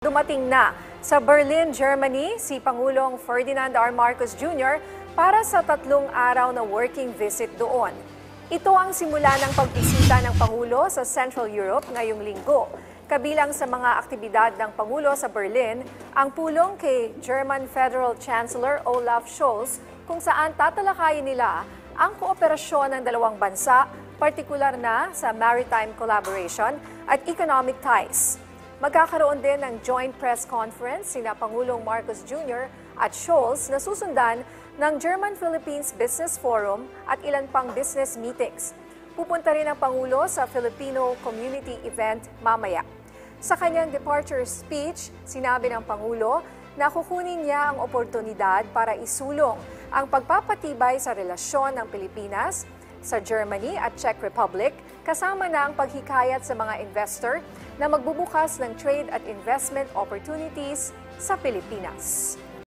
Dumating na sa Berlin, Germany, si Pangulong Ferdinand R. Marcos Jr. para sa 3 araw na working visit doon. Ito ang simula ng pagbisita ng Pangulo sa Central Europe ngayong linggo. Kabilang sa mga aktibidad ng Pangulo sa Berlin, ang pulong kay German Federal Chancellor Olaf Scholz kung saan tatalakayin nila ang kooperasyon ng dalawang bansa, partikular na sa maritime collaboration at economic ties. Magkakaroon din ng joint press conference sina Pangulong Marcos Jr. at Scholz na susundan ng German-Philippines Business Forum at ilan pang business meetings. Pupunta rin ang Pangulo sa Filipino Community Event mamaya. Sa kanyang departure speech, sinabi ng Pangulo na kukunin niya ang oportunidad para isulong ang pagpapatibay sa relasyon ng Pilipinas sa Germany at Czech Republic, kasama na ang paghikayat sa mga investor na magbubukas ng trade at investment opportunities sa Pilipinas.